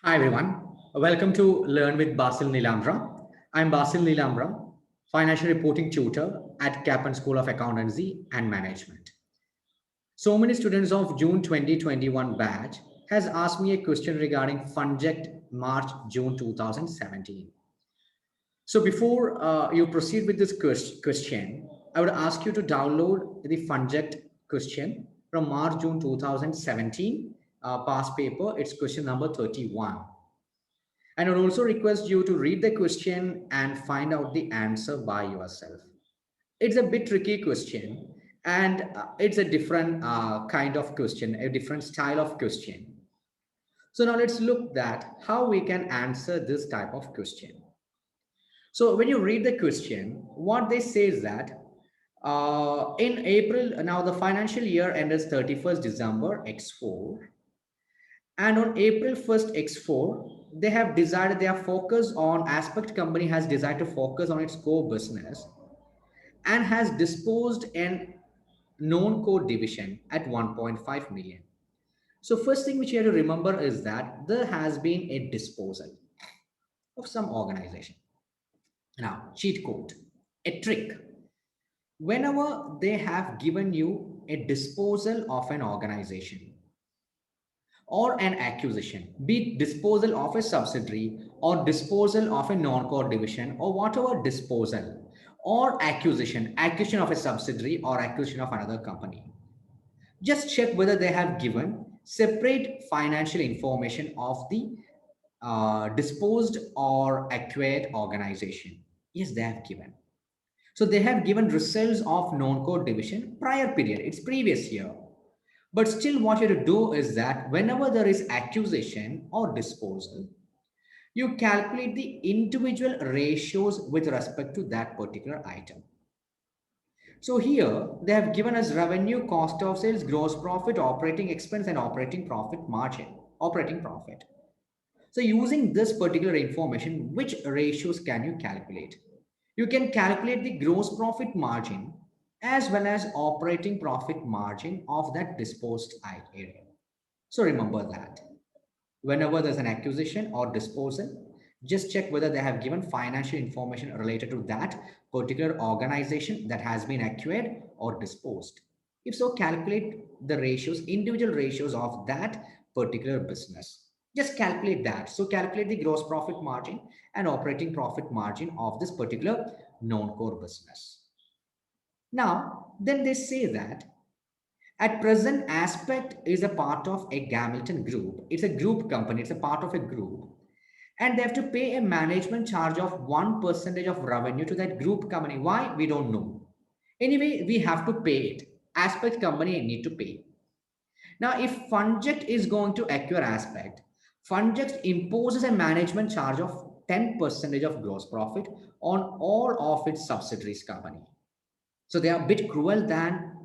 Hi everyone, welcome to Learn with Basil Nilamra. I'm Basil Nilamra, financial reporting tutor at Kaplan School of Accountancy and Management. So many students of June 2021 batch has asked me a question regarding Funject March June 2017. So before you proceed with this question, I would ask you to download the Funject question from March June 2017 past paper. It's question number 31. And I would also request you to read the question and find out the answer by yourself. It's a bit tricky question, and it's a different kind of question, a different style of question. So now let's look at how we can answer this type of question. So when you read the question, what they say is that in April, now the financial year ends 31st December X4, and on April 1st X4, they have decided their focus on Aspect company has decided to focus on its core business and has disposed an non-core division at 1.5 million. So first thing which you have to remember is that there has been a disposal of some organization. Now, cheat code, a trick. Whenever they have given you a disposal of an organization, or an acquisition, be it disposal of a subsidiary or disposal of a non-core division or whatever disposal or acquisition of a subsidiary or acquisition of another company. Just check whether they have given separate financial information of the disposed or acquired organization. Yes, they have given. So they have given results of non-core division prior period, it's previous year. But still what you have to do is that whenever there is acquisition or disposal, you calculate the individual ratios with respect to that particular item. So here they have given us revenue, cost of sales, gross profit, operating expense, and operating profit margin, operating profit. So using this particular information, which ratios can you calculate? You can calculate the gross profit margin as well as operating profit margin of that disposed area. So remember that whenever there's an acquisition or disposal, just check whether they have given financial information related to that particular organization that has been acquired or disposed. If so, calculate the ratios, individual ratios of that particular business. Just calculate that. So calculate the gross profit margin and operating profit margin of this particular non-core business. Now, then they say that at present, Aspect is a part of a Gamilton group. It's a group company. It's a part of a group. And they have to pay a management charge of 1% of revenue to that group company. Why? We don't know. Anyway, we have to pay it. Aspect company need to pay. Now, if Funject is going to acquire Aspect, Funject imposes a management charge of 10% of gross profit on all of its subsidiaries company. So they are a bit cruel than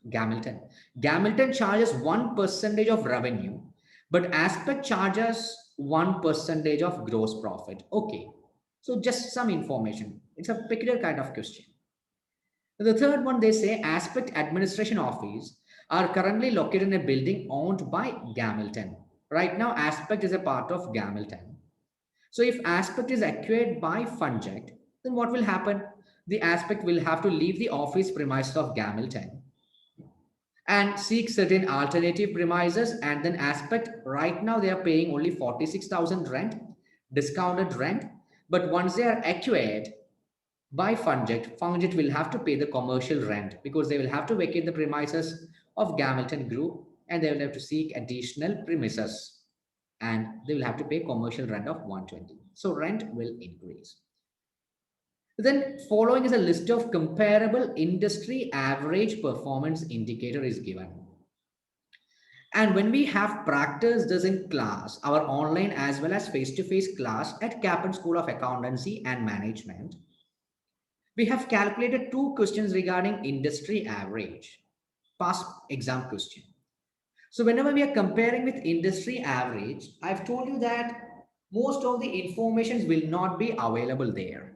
Gamilton. Gamilton charges 1% of revenue, but Aspect charges 1% of gross profit. Okay. So just some information. It's a peculiar kind of question. The third one, they say Aspect Administration Office are currently located in a building owned by Gamilton. Right now, Aspect is a part of Gamilton. So if Aspect is acquired by Funject, then what will happen? The Aspect will have to leave the office premises of Gamilton and seek certain alternative premises, and then Aspect right now they are paying only 46,000 rent, discounted rent, but once they are acquired by Funject will have to pay the commercial rent because they will have to vacate the premises of Gamilton Group and they will have to seek additional premises and they will have to pay commercial rent of 120. So rent will increase. Then following is a list of comparable industry average performance indicator is given. And when we have practiced this in class, our online as well as face-to-face class at Kaplan School of Accountancy and Management, we have calculated two questions regarding industry average, past exam question. So whenever we are comparing with industry average, I've told you that most of the informations will not be available there.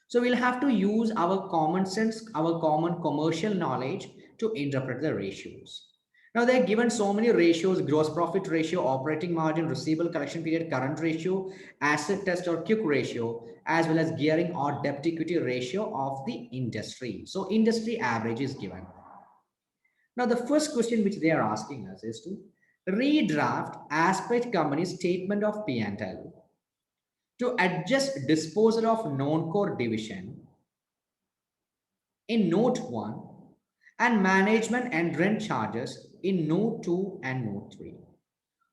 So we'll have to use our common sense, our common commercial knowledge to interpret the ratios. Now they're given so many ratios: gross profit ratio, operating margin, receivable collection period, current ratio, asset test or quick ratio, as well as gearing or debt equity ratio of the industry. So industry average is given. Now the first question which they are asking us is to redraft Aspect Company's statement of P&L to adjust disposal of non-core division in note 1 and management and rent charges in note 2 and note 3.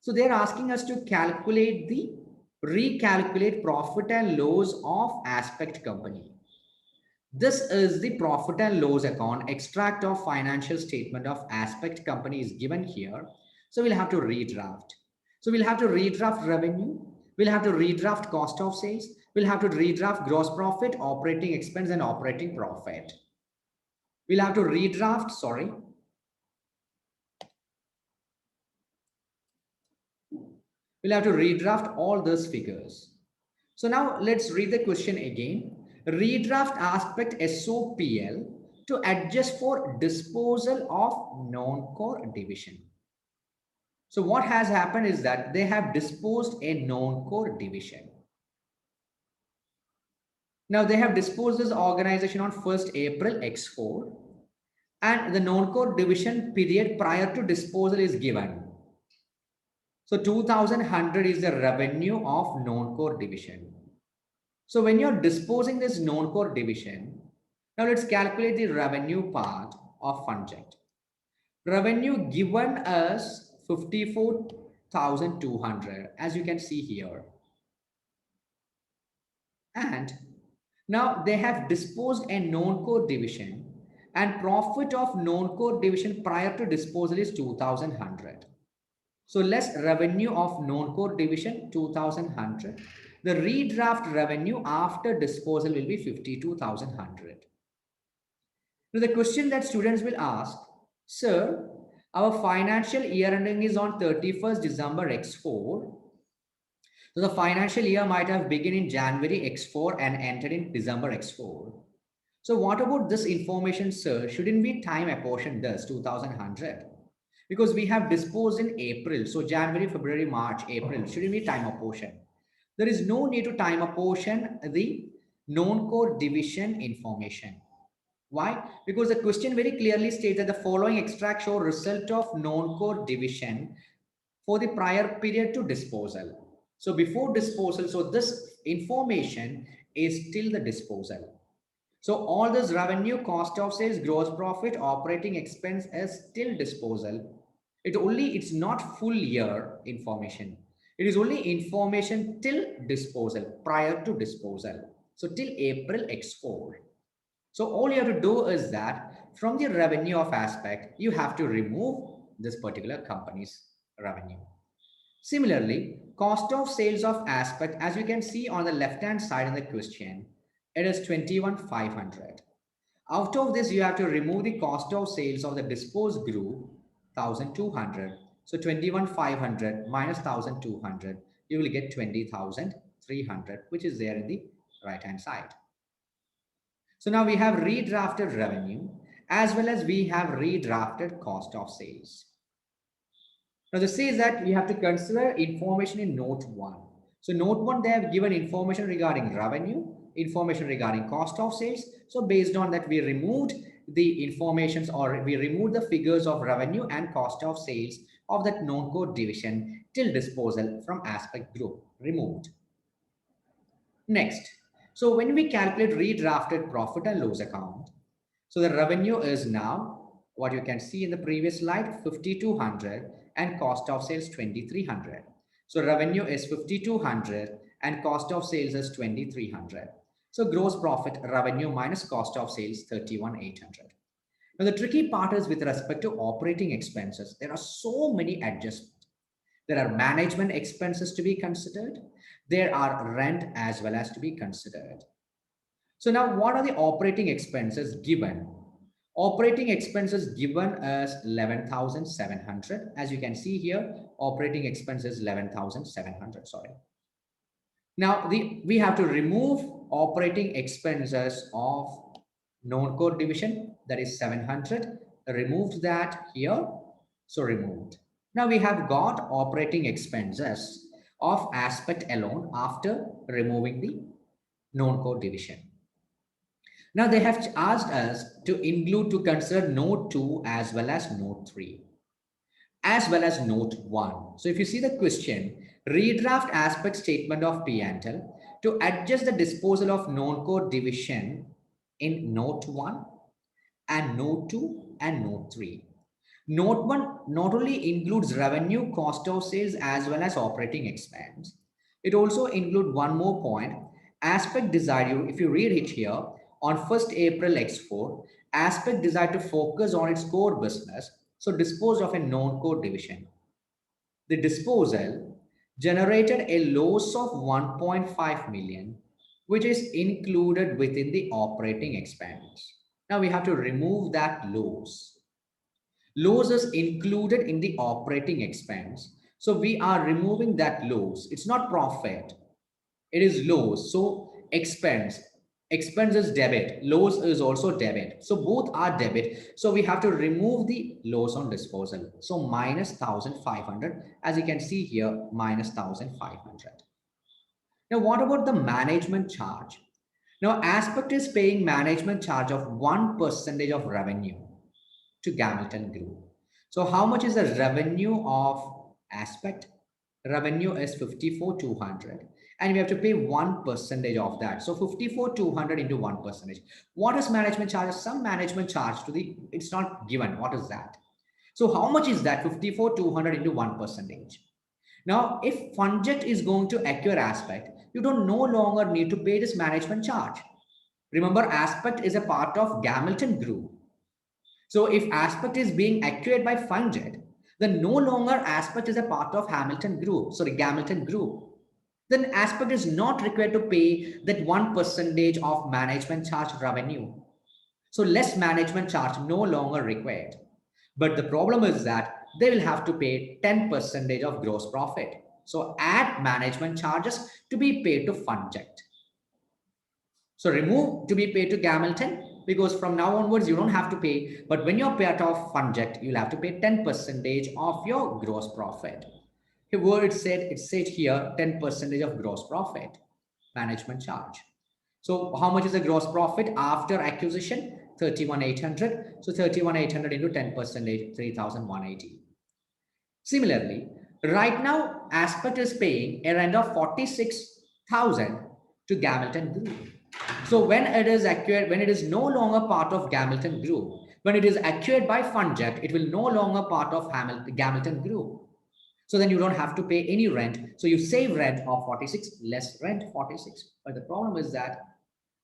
So they're asking us to recalculate profit and loss of Aspect Company. This is the profit and loss account. Extract of financial statement of Aspect Company is given here. So we'll have to redraft. So we'll have to redraft revenue. We'll have to redraft cost of sales. We'll have to redraft gross profit, operating expense, and operating profit. We'll have to redraft, we'll have to redraft all those figures. So now let's read the question again. Redraft Aspect SOPL to adjust for disposal of non-core division. So what has happened is that they have disposed a non-core division. Now they have disposed this organization on 1st April X4, and the non-core division period prior to disposal is given. So 2100 is the revenue of non-core division. So when you're disposing this non-core division, now let's calculate the revenue part of Funjet. Revenue given us 54,200, as you can see here. And now they have disposed a non-core division, and profit of non-core division prior to disposal is 2100. So less revenue of non-core division 2100. The redraft revenue after disposal will be 52,100. Now the question that students will ask, sir, our financial year ending is on 31st December X4. So the financial year might have begun in January X4 and ended in December X4. So what about this information, sir? Shouldn't we time apportion this 2100? Because we have disposed in April. So January, February, March, April. Shouldn't we time apportion? There is no need to time apportion the non-core division information. Why? Because the question very clearly states that the following extract show result of non-core division for the prior period to disposal. So before disposal, so this information is till the disposal. So all this revenue, cost of sales, gross profit, operating expense is till disposal. It's not full year information. It is only information till disposal, prior to disposal. So till April X4. So all you have to do is that from the revenue of Aspect, you have to remove this particular company's revenue. Similarly, cost of sales of Aspect, as you can see on the left-hand side in the question, it is 21,500. Out of this, you have to remove the cost of sales of the disposed group, 1,200. So 21,500 minus 1,200, you will get 20,300, which is there in the right-hand side. So now we have redrafted revenue as well as we have redrafted cost of sales. Now this says that you have to consider information in note 1. So note 1, they have given information regarding revenue, information regarding cost of sales. So based on that, we removed the informations, or we removed the figures of revenue and cost of sales of that non-core division till disposal from Aspect Group, removed. Next, so when we calculate redrafted profit and loss account, so the revenue is now what you can see in the previous slide, 5,200, and cost of sales 2,300. So revenue is 5,200 and cost of sales is 2,300. So gross profit, revenue minus cost of sales 31,800. Now the tricky part is with respect to operating expenses. There are so many adjustments. There are management expenses to be considered. There are rent as well as to be considered. So now what are the operating expenses given? Operating expenses given as 11,700. As you can see here, operating expenses 11,700, sorry. Now we have to remove operating expenses of non-core division, that is 700. Removed that here. So removed. Now we have got operating expenses of Aspect alone after removing the non-core division. Now they have asked us to include to consider note 2 as well as note 3 as well as note 1. So if you see the question, redraft Aspect statement of P&L to adjust the disposal of non-core division in note 1 and note 2 and note 3. Note 1 not only includes revenue, cost of sales as well as operating expense. It also includes one more point. Aspect desire, if you read it here, on 1st April X4, Aspect desire to focus on its core business, so dispose of a non-core division. The disposal generated a loss of 1.5 million, which is included within the operating expense. Now we have to remove that loss. Loss is included in the operating expense. So we are removing that loss. It's not profit. It is loss. So expense. Expense is debit. Loss is also debit. So both are debit. So we have to remove the loss on disposal. So minus 1,500. As you can see here, minus 1,500. Now what about the management charge? Now Aspect is paying management charge of 1% of revenue to Gamilton Group. So how much is the revenue of Aspect? Revenue is 54,200 and we have to pay 1% of that. So 54,200 into 1%. What is management charge? Some management charge to the, it's not given. What is that? So how much is that? 54,200 into 1%. Now, if Funjet is going to acquire Aspect, you don't no longer need to pay this management charge. Remember, Aspect is a part of Gamilton Group. So if Aspect is being acquired by Funjet, then no longer Aspect is a part of Gamilton Group. Then Aspect is not required to pay that 1% of management charge revenue. So less management charge no longer required. But the problem is that they will have to pay 10% of gross profit. So add management charges to be paid to Funjet. So remove to be paid to Gamilton because from now onwards you don't have to pay. But when you're part of Funjet, you'll have to pay 10% of your gross profit. Here it said here 10% of gross profit management charge. So how much is the gross profit after acquisition? 31,800. So 31,800 into 10%, 3,180. Similarly, right now Aspect is paying a rent of 46,000 to Gamilton Group. So when it is acquired, when it is no longer part of Gamilton Group, when it is acquired by Funjet, it will no longer part of Gamilton Group. So then you don't have to pay any rent. So you save rent of 46, less rent 46. But the problem is that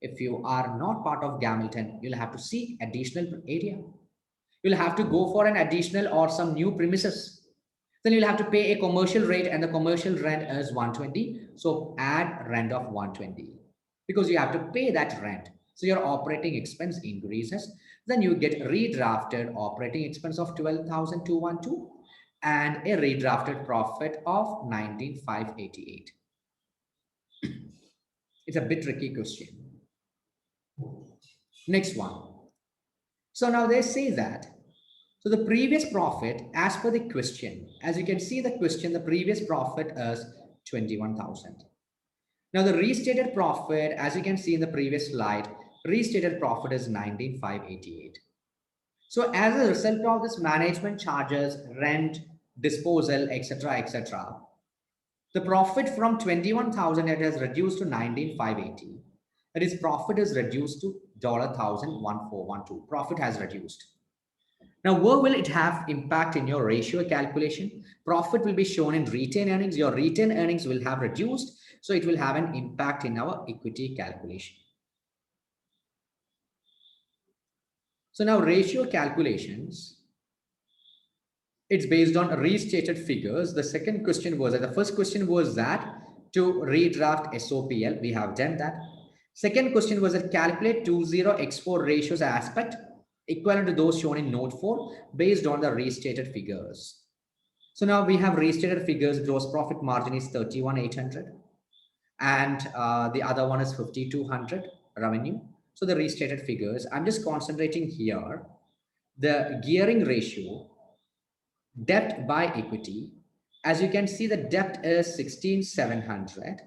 if you are not part of Gamilton, you'll have to seek additional area. You'll have to go for an additional or some new premises. Then you'll have to pay a commercial rate and the commercial rent is 120. So add rent of 120 because you have to pay that rent. So your operating expense increases. Then you get redrafted operating expense of 12,212 and a redrafted profit of 19,588. It's a bit tricky question. Next one. So now they say that, so the previous profit as per the question, as you can see the question, the previous profit is 21,000. Now the restated profit, as you can see in the previous slide, restated profit is 19,588. So as a result of this management charges, rent, disposal, etc., the profit from 21,000 it has reduced to 19,580. That is, profit is reduced to $1,01412. Profit has reduced. Now, where will it have impact in your ratio calculation? Profit will be shown in retained earnings. Your retained earnings will have reduced, so it will have an impact in our equity calculation. So now ratio calculations, it's based on restated figures. The second question was that the first question was that to redraft SOPL, we have done that. Second question was that calculate 20x4 ratios Aspect equivalent to those shown in note 4 based on the restated figures. So now we have restated figures. Gross profit margin is 31,800 and the other one is 5,200 revenue. So the restated figures, I'm just concentrating here. The gearing ratio debt by equity. As you can see, the debt is 16,700.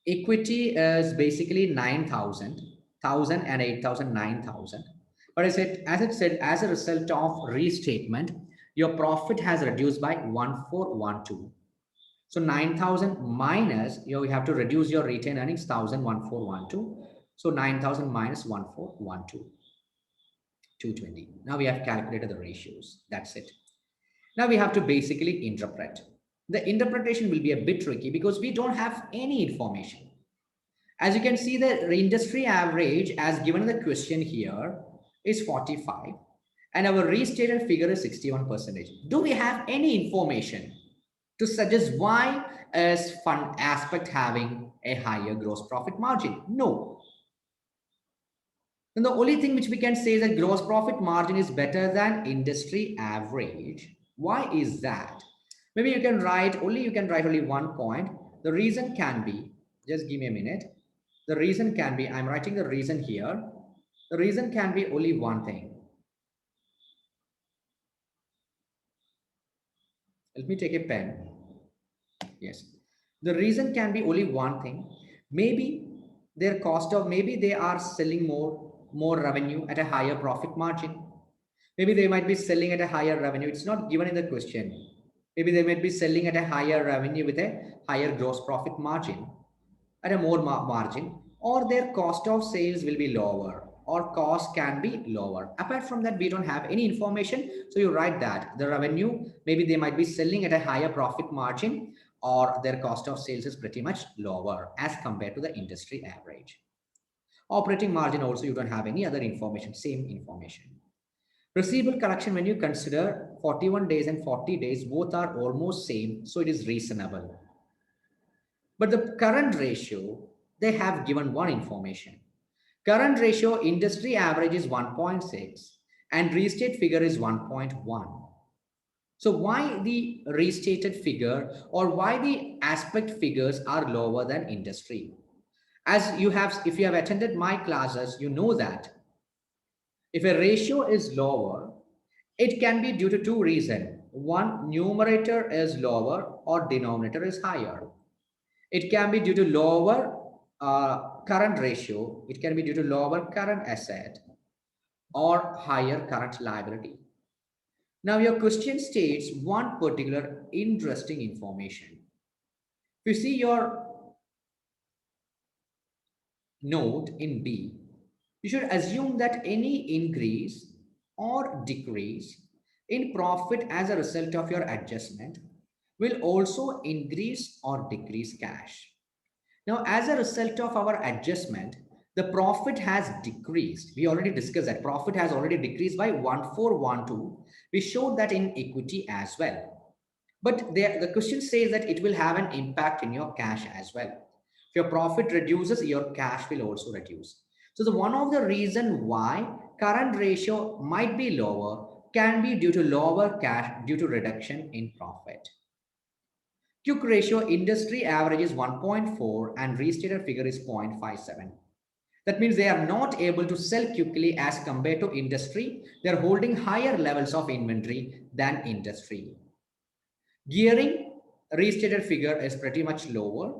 Equity is basically 9,000, 1,000 and 8,000, 9,000. But as it said, as a result of restatement, your profit has reduced by 1,412. So 9,000 minus, you have to reduce your retained earnings, 1,000, 1,412. So 9,000 minus 1,412, 220. Now we have calculated the ratios. That's it. Now we have to basically interpret. The interpretation will be a bit tricky because we don't have any information. As you can see, the industry average as given in the question here is 45 and our restated figure is 61%. Do we have any information to suggest why is fund aspect having a higher gross profit margin? No. And the only thing which we can say is that gross profit margin is better than industry average. Why is that? Maybe you can write only one point. The reason can be, just give me a minute. The reason can be, I'm writing the reason here. The reason can be only one thing. Let me take a pen. Yes. The reason can be only one thing. Maybe their cost of, maybe they are selling more revenue at a higher profit margin. Maybe they might be selling at a higher revenue. It's not given in the question. Maybe they might be selling at a higher revenue with a higher gross profit margin, at a more margin, or their cost of sales will be lower, or cost can be lower. Apart from that, we don't have any information. So you write that the revenue, maybe they might be selling at a higher profit margin, or their cost of sales is pretty much lower as compared to the industry average. Operating margin also, you don't have any other information, same information. Receivable collection, when you consider 41 days and 40 days, both are almost same, so it is reasonable. But the current ratio, they have given one information. Current ratio, industry average is 1.6 and restate figure is 1.1. So why the restated figure or why the aspect figures are lower than industry? As you have, if you have attended my classes, you know that if a ratio is lower, it can be due to two reasons. One, numerator is lower or denominator is higher. It can be due to lower current ratio. It can be due to lower current asset or higher current liability. Now your question states one particular interesting information. If you see your note in B, you should assume that any increase or decrease in profit as a result of your adjustment will also increase or decrease cash. Now, as a result of our adjustment, the profit has decreased. We already discussed that profit has already decreased by 1,412. We showed that in equity as well. But the question says that it will have an impact in your cash as well. If your profit reduces, your cash will also reduce. So the one of the reason why current ratio might be lower can be due to lower cash due to reduction in profit. Quick ratio, industry average is 1.4 and restated figure is 0.57. That means they are not able to sell quickly as compared to industry. They are holding higher levels of inventory than industry. Gearing, restated figure is pretty much lower.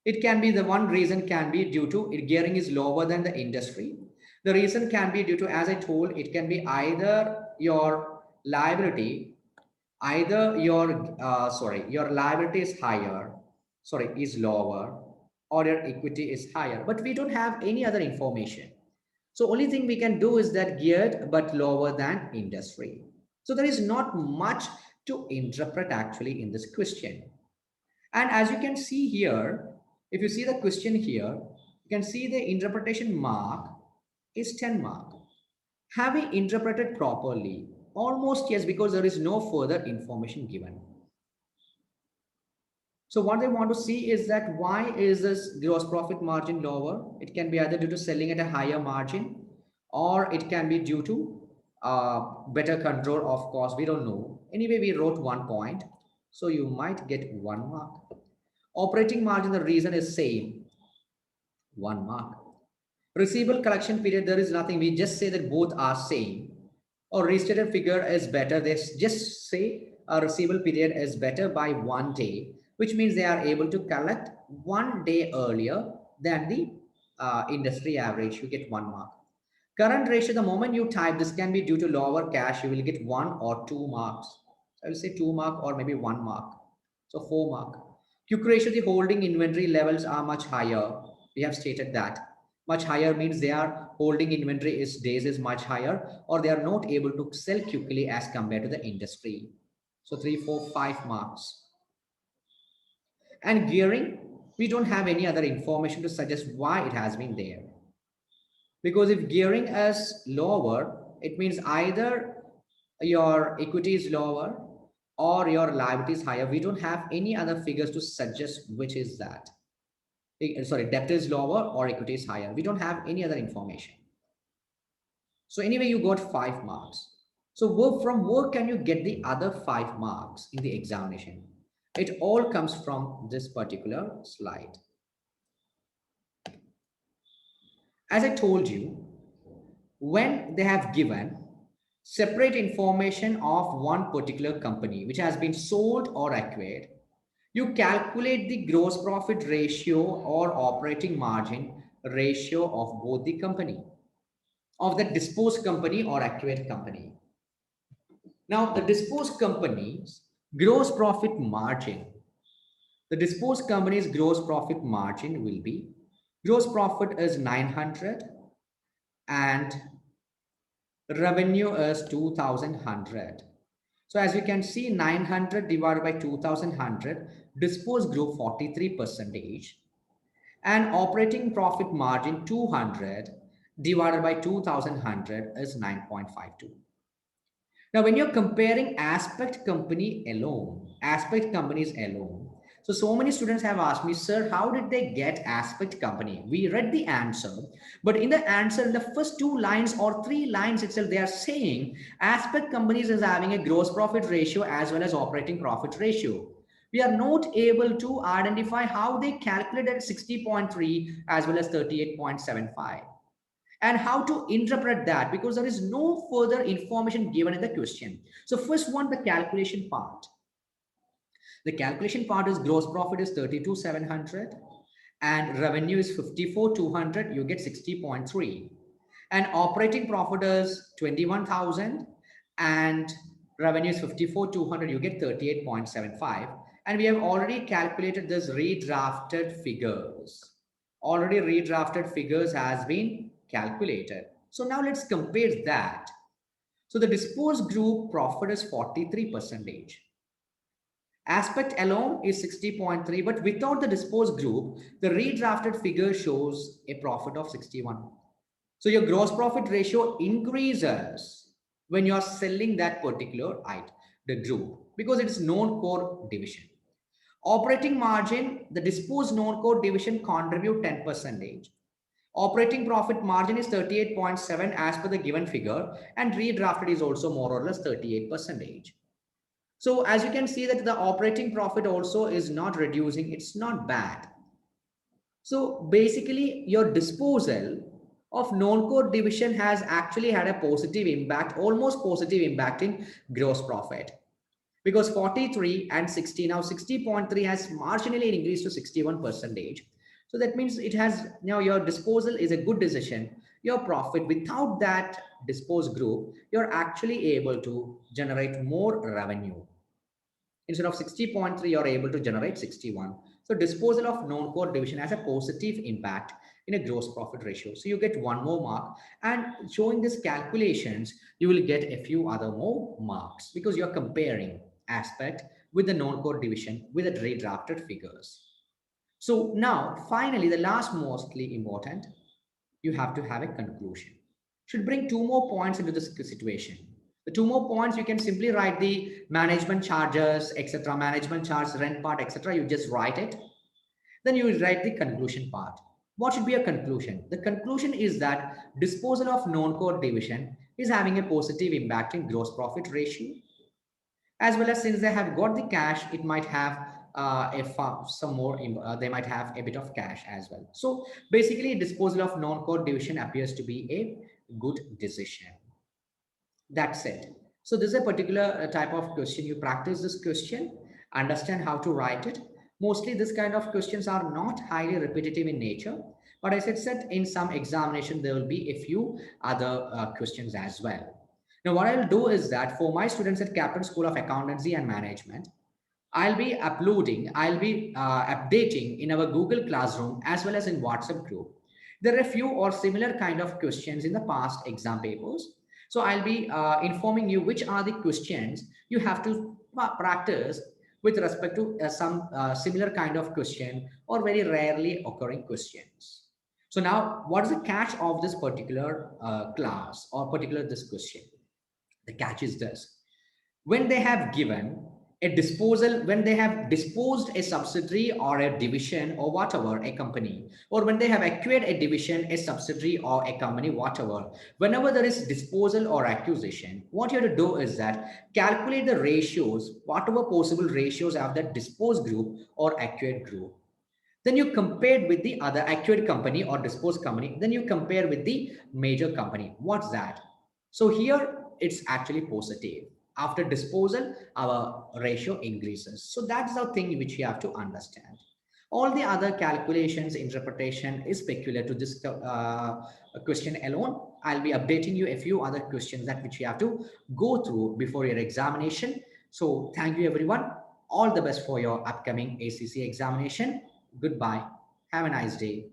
It can be the one reason can be due to gearing is lower than the industry. The reason can be due to, as I told, it can be either your liability, either your liability is higher, is lower, or your equity is higher, but we don't have any other information. So only thing we can do is that geared but lower than industry. So there is not much to interpret actually in this question. And as you can see here, if you see the question here, you can see the interpretation mark is 10 mark. Have we interpreted properly? Almost yes, because there is no further information given. So what they want to see is that why is this gross profit margin lower? It can be either due to selling at a higher margin, or it can be due to better control of cost. We don't know. Anyway, we wrote 1 point. So you might get 1 mark. Operating margin, the reason is same, 1 mark. Receivable collection period, there is nothing. We just say that both are same. or restated figure is better. They just say a receivable period is better by 1 day, which means they are able to collect 1 day earlier than the industry average. You get 1 mark. Current ratio, the moment you type, this can be due to lower cash, you will get 1 or 2 marks. So I will say 2 mark or maybe 1 mark. So 4 mark. Quick ratio, the holding inventory levels are much higher. We have stated that. Much higher means they are holding inventory is days is much higher, or they are not able to sell quickly as compared to the industry. So 3, 4, 5 marks. And gearing, we don't have any other information to suggest why it has been there. Because if gearing is lower, it means either your equity is lower or your liability is higher. We don't have any other figures to suggest which is that. Sorry, debt is lower or equity is higher. We don't have any other information. So anyway, you got 5 marks. So from where can you get the other 5 marks in the examination? It all comes from this particular slide. As I told you, when they have given separate information of one particular company which has been sold or acquired, you calculate the gross profit ratio or operating margin ratio of both the company, of the disposed company or acquired company. Now, the disposed company's gross profit margin, the disposed company's gross profit margin will be, gross profit is 900 and revenue is 2100. So as you can see, 900 divided by 2100, disposed grew 43%, and operating profit margin 200 divided by 2100 is 9.52. Now, when you're comparing aspect companies alone, so many students have asked me, sir, how did they get aspect company? We read the answer, but in the answer, in the first 2 lines or 3 lines itself, they are saying aspect companies is having a gross profit ratio as well as operating profit ratio. We are not able to identify how they calculated 60.3 as well as 38.75. And how to interpret that, because there is no further information given in the question. So first one, the calculation part. The calculation part is gross profit is 32,700 and revenue is 54,200. You get 60.3. And operating profit is 21,000 and revenue is 54,200. You get 38.75. And we have already calculated this redrafted figures. Already redrafted figures has been calculated. So now let's compare that. So the disposed group profit is 43%. Aspect alone is 60.3, but without the disposed group, the redrafted figure shows a profit of 61. So your gross profit ratio increases when you are selling that particular item, the group, because it is non-core division. Operating margin, the disposed non-core division contribute 10%. Operating profit margin is 38.7 as per the given figure, and redrafted is also more or less 38%. So as you can see that the operating profit also is not reducing, it's not bad. So basically your disposal of non-core division has actually had a positive impact, almost positive impact in gross profit. Because 43 and 60, now 60.3 has marginally increased to 61%. So that means it has, now your disposal is a good decision. Your profit without that disposed group, you're actually able to generate more revenue. Instead of 60.3, you're able to generate 61. So disposal of non-core division has a positive impact in a gross profit ratio. So you get 1 more mark, and showing these calculations, you will get a few other more marks because you're comparing aspect with the non-core division with the redrafted figures. So now, finally, the last mostly important, you have to have a conclusion. Should bring 2 more points into this situation. The 2 more points, you can simply write the management charges, etc., management charge, rent part, etc. You just write it. Then you will write the conclusion part. What should be a conclusion? The conclusion is that disposal of non-core division is having a positive impact in gross profit ratio, as well as since they have got the cash, it might have some more, they might have a bit of cash as well. So basically disposal of non-core division appears to be a good decision. That's it. So this is a particular type of question. You practice this question, understand how to write it. Mostly this kind of questions are not highly repetitive in nature, but as I said, in some examination, there will be a few other questions as well. Now, what I'll do is that for my students at Kaplan School of Accountancy and Management, I'll be updating in our Google Classroom as well as in WhatsApp group. There are a few or similar kind of questions in the past exam papers. So I'll be informing you which are the questions you have to practice with respect to some similar kind of question or very rarely occurring questions. So now, what is the catch of this particular class or particular this question? The catch is this: when they have given a disposal, when they have disposed a subsidiary or a division or whatever, a company, or when they have acquired a division, a subsidiary or a company, whatever, whenever there is disposal or acquisition, what you have to do is that calculate the ratios, whatever possible ratios of that disposed group or acquired group. Then you compare with the other acquired company or disposed company. Then you compare with the major company. What's that? So here it's actually positive. After disposal, our ratio increases. So that's the thing which you have to understand. All the other calculations, interpretation is peculiar to this question alone. I'll be updating you a few other questions that which you have to go through before your examination. So thank you everyone. All the best for your upcoming ACC examination. Goodbye. Have a nice day.